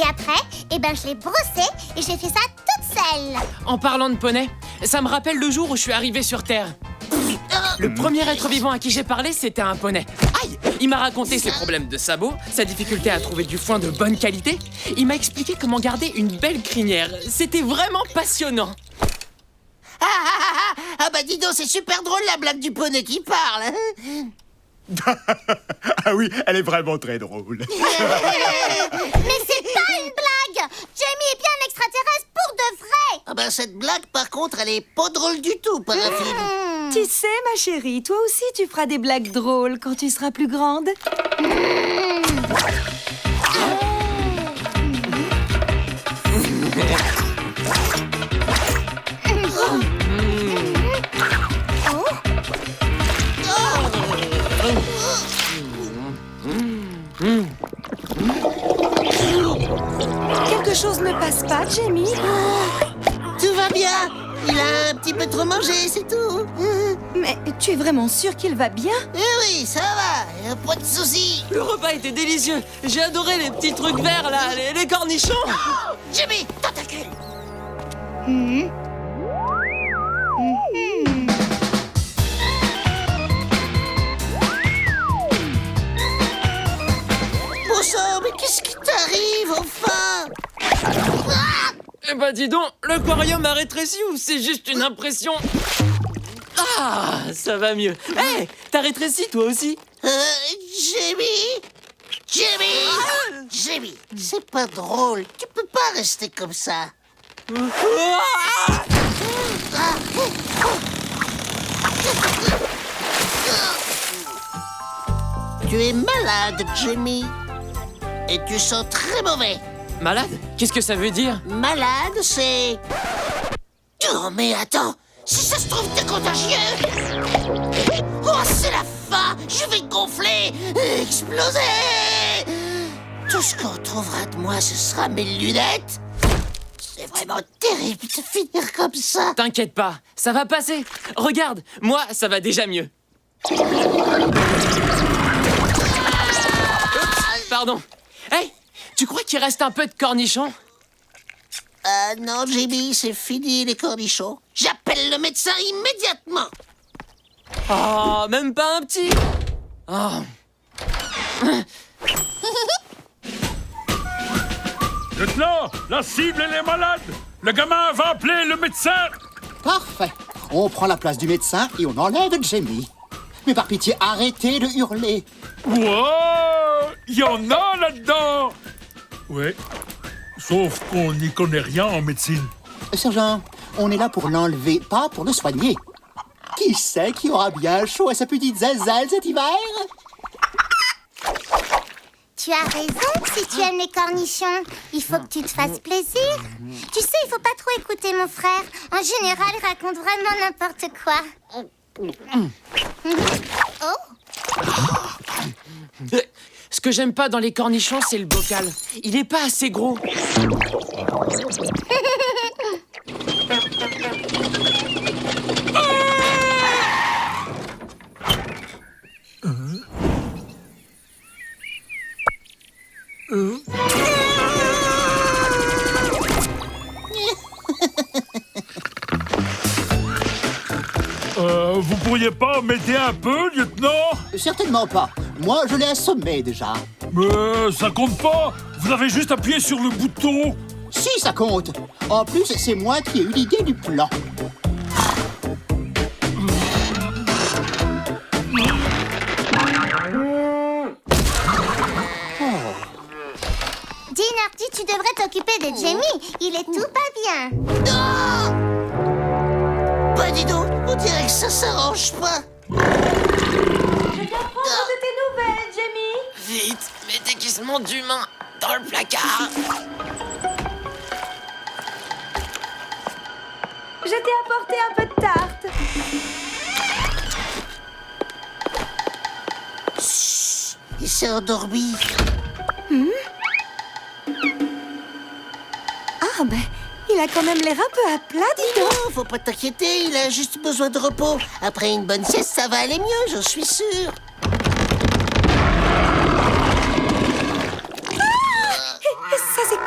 Et après, je l'ai brossé et j'ai fait ça toute seule. En parlant de poney, ça me rappelle le jour où je suis arrivé sur Terre. Le premier être vivant à qui j'ai parlé, c'était un poney. Aïe! Il m'a raconté ses problèmes de sabots, sa difficulté à trouver du foin de bonne qualité. Il m'a expliqué comment garder une belle crinière. C'était vraiment passionnant. Ah bah dis donc, c'est super drôle la blague du poney qui parle. Ah oui, elle est vraiment très drôle. Mais c'est pas une blague! Jamie est bien un extraterrestre pour de vrai! Ah bah cette blague par contre, elle est pas drôle du tout, Paraffine. Tu sais, ma chérie, toi aussi tu feras des blagues drôles quand tu seras plus grande. Quelque chose ne passe pas, Jamie? Tout va bien. Il a un petit peu trop mangé, c'est tout. Mais tu es vraiment sûre qu'il va bien? Eh oui, ça va, y a pas de soucis. Le repas était délicieux. J'ai adoré les petits trucs verts là, les cornichons. Jimmy, tentacule. Bon sang, mais qu'est-ce qui t'arrive, enfin? Eh ben dis donc, l'aquarium a rétréci ou c'est juste une impression? Ah, ça va mieux. Hé, t'as rétréci toi aussi? Jimmy? Jimmy, c'est pas drôle. Tu peux pas rester comme ça. Tu es malade, Jimmy. Et tu sens très mauvais. Malade? Qu'est-ce que ça veut dire? Malade, c'est... Oh, mais attends. Si ça se trouve, t'es contagieux. Oh, c'est la fin. Je vais gonfler, exploser. Tout ce qu'on trouvera de moi, ce sera mes lunettes. C'est vraiment terrible de finir comme ça. T'inquiète pas, ça va passer. Regarde, moi, ça va déjà mieux. Oups, pardon. Hey, tu crois qu'il reste un peu de cornichons? Non, Jimmy, c'est fini les cornichons. J'appelle le médecin immédiatement. Oh, même pas un petit. Oh. Lieutenant, la cible, elle est malade. Le gamin va appeler le médecin. Parfait. On prend la place du médecin et on enlève Jamie. Mais par pitié, arrêtez de hurler. Wow, il y en a là-dedans. Ouais, sauf qu'on n'y connaît rien en médecine. Sergent, on est là pour l'enlever, pas pour le soigner. Qui sait qui aura bien chaud à sa petite zazelle cet hiver? Tu as raison, si tu aimes les cornichons, il faut que tu te fasses plaisir. Tu sais, il faut pas trop écouter mon frère. En général, il raconte vraiment n'importe quoi. Oh! Ce que j'aime pas dans les cornichons, c'est le bocal. Il est pas assez gros. Vous pourriez pas m'aider un peu, lieutenant? Certainement pas. Moi, je l'ai assommé déjà. Mais ça compte pas. Vous avez juste appuyé sur le bouton. Si, ça compte. En plus, c'est moi qui ai eu l'idée du plan. Dinardi, tu devrais t'occuper de Jamie. Il est tout pas bien. Oh, bah dis donc, on dirait que ça s'arrange pas. Je viens prendre de tes nouvelles, Jamie. Vite, mes déguisements d'humain dans le placard. Je t'ai apporté un peu de tarte. Chut, il s'est endormi. Ah ben, il a quand même l'air un peu à plat, dis donc. Non, faut pas t'inquiéter, il a juste besoin de repos. Après une bonne sieste, ça va aller mieux, j'en suis sûr. Ça c'est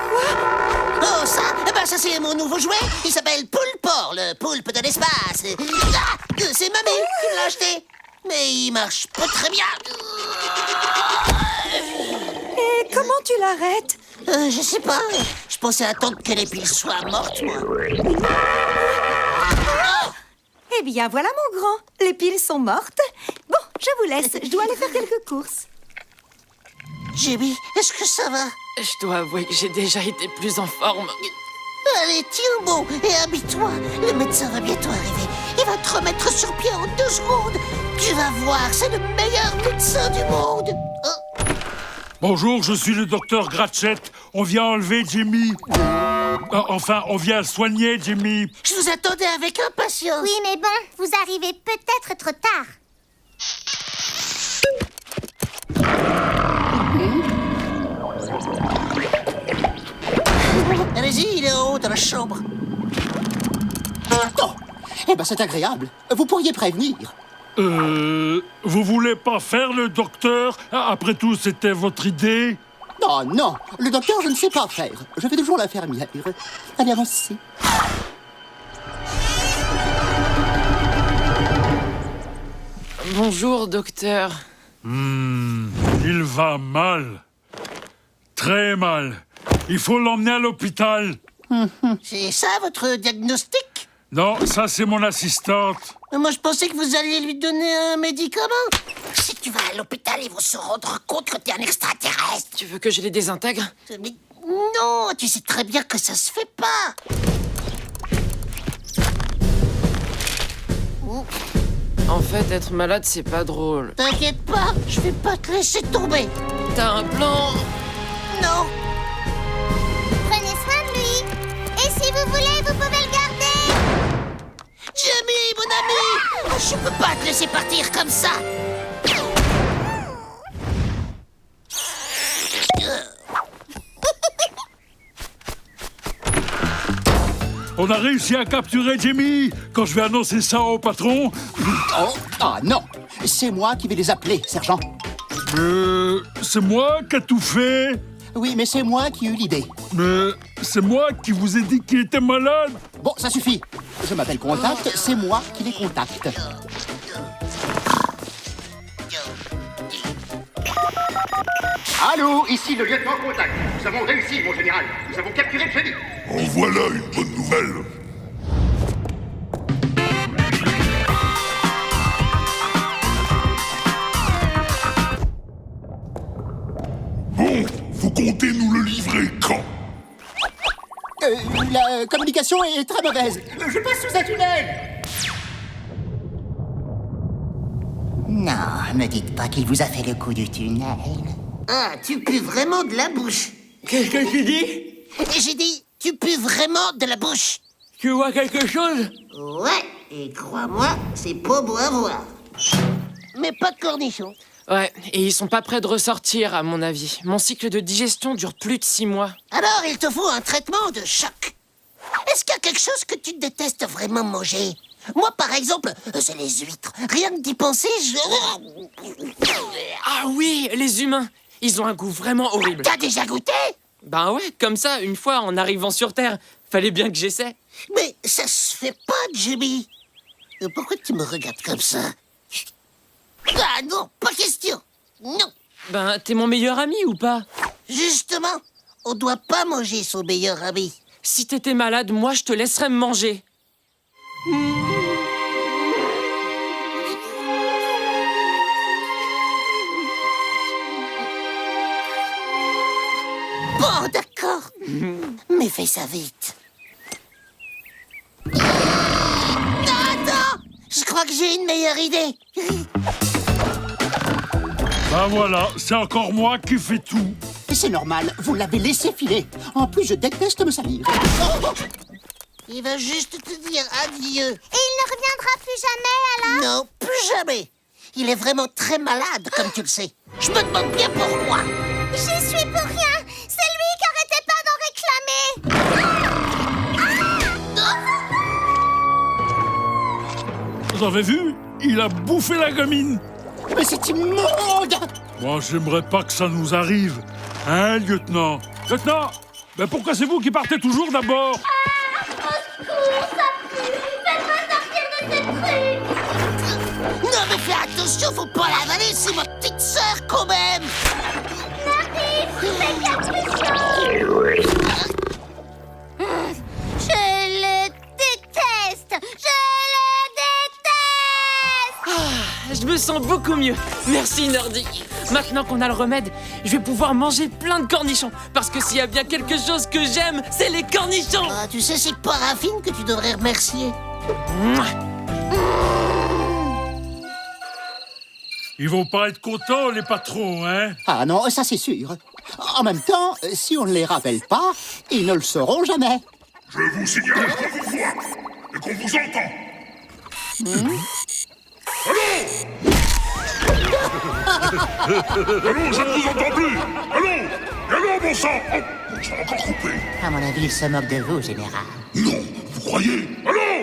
nouveau jouet. Il s'appelle Poulport, le poulpe de l'espace. Ah, c'est Mamie qui me l'a acheté. Mais il marche pas très bien. Et comment tu l'arrêtes? Je sais pas. Je pensais attendre que les piles soient mortes, moi. Eh bien, voilà mon grand. Les piles sont mortes. Bon, je vous laisse. Je dois aller faire quelques courses. Jimmy, est-ce que ça va? Je dois avouer que j'ai déjà été plus en forme. Allez, tiens bon et habille-toi. Le médecin va bientôt arriver. Il va te remettre sur pied en 2 secondes. Tu vas voir, c'est le meilleur médecin du monde. Oh. Bonjour, je suis le docteur Gratchett. On vient enlever Jimmy. Enfin, on vient soigner Jimmy. Je vous attendais avec impatience. Oui, mais bon, vous arrivez peut-être trop tard. Allez-y, il est en haut dans la chambre. Oh, eh ben, c'est agréable. Vous pourriez prévenir. Vous voulez pas faire le docteur? Après tout, c'était votre idée? Non, non, le docteur, je ne sais pas faire. Je fais toujours l'infirmière. Allez, avancez. Bonjour, docteur. Il va mal. Très mal. Il faut l'emmener à l'hôpital. C'est ça, votre diagnostic? Non, ça, c'est mon assistante. Moi, je pensais que vous alliez lui donner un médicament. Si tu vas à l'hôpital, ils vont se rendre compte que t'es un extraterrestre. Tu veux que je les désintègre? Mais non, tu sais très bien que ça se fait pas. En fait, être malade, c'est pas drôle. T'inquiète pas, je vais pas te laisser tomber. T'as un plan? Non. Prenez soin de lui. Et si vous voulez, vous pouvez le garder. Jamie, mon ami, je peux pas te laisser partir comme ça. On a réussi à capturer Jimmy. Quand je vais annoncer ça au patron... Oh, ah non, c'est moi qui vais les appeler, sergent. C'est moi qui ai tout fait. Oui, mais c'est moi qui ai eu l'idée. Mais c'est moi qui vous ai dit qu'il était malade. Bon, ça suffit. Je m'appelle Contact, c'est moi qui les contacte. Allô, ici le lieutenant Contact. Nous avons réussi, mon général. Nous avons capturé Jimmy. En voilà une bonne nouvelle. Bon, vous comptez nous le livrer quand? La communication est très mauvaise. Je passe sous un tunnel. Non, me dites pas qu'il vous a fait le coup du tunnel. Ah, tu pues vraiment de la bouche. Qu'est-ce que tu dis? J'ai dit, tu pues vraiment de la bouche. Tu vois quelque chose? Ouais, et crois-moi, c'est pas beau à voir. Mais pas de cornichons. Ouais, et ils sont pas prêts de ressortir, à mon avis. Mon cycle de digestion dure plus de 6 mois. Alors, il te faut un traitement de choc. Est-ce qu'il y a quelque chose que tu détestes vraiment manger? Moi, par exemple, c'est les huîtres. Rien que d'y penser, je... Ah oui, les humains. Ils ont un goût vraiment horrible. T'as déjà goûté? Ben ouais, comme ça, une fois, en arrivant sur Terre. Fallait bien que j'essaie. Mais ça se fait pas, Jimmy. Pourquoi tu me regardes comme ça? Ah non, pas question. Non. Ben, t'es mon meilleur ami ou pas? Justement, on doit pas manger son meilleur ami. Si t'étais malade, moi, je te laisserais me manger. Bon, d'accord. Mais fais ça vite. Attends, je crois que j'ai une meilleure idée. Ben voilà, c'est encore moi qui fais tout. C'est normal, vous l'avez laissé filer. En plus, je déteste me salir. Il va juste te dire adieu. Et il ne reviendra plus jamais, alors? Non, plus jamais. Il est vraiment très malade, comme tu le sais. Je me demande bien pourquoi. J'y suis pour rien. C'est lui qui arrêtait pas d'en réclamer. Vous avez vu? Il a bouffé la gamine. Mais c'est immonde! Moi, j'aimerais pas que ça nous arrive. Hein, lieutenant? Lieutenant? Ben pourquoi c'est vous qui partez toujours d'abord? Non mais fais attention, faut pas l'avaler, c'est ma petite sœur quand même. Je le déteste. Je le déteste. Je me sens beaucoup mieux. Merci, Nordi. Maintenant qu'on a le remède, je vais pouvoir manger plein de cornichons. Parce que s'il y a bien quelque chose que j'aime, c'est les cornichons. Ah, tu sais, c'est Paraffine que tu devrais remercier. Mouah. Ils vont pas être contents, les patrons, hein? Ah non, ça c'est sûr. En même temps, si on ne les rappelle pas, ils ne le sauront jamais. Je vous signale qu'on vous voit et qu'on vous entend. Allô, je ne vous entends plus. Allô, bon sang. Oh, ça a encore coupé. À mon avis, il se moque de vous, général. Non, vous croyez? Allô.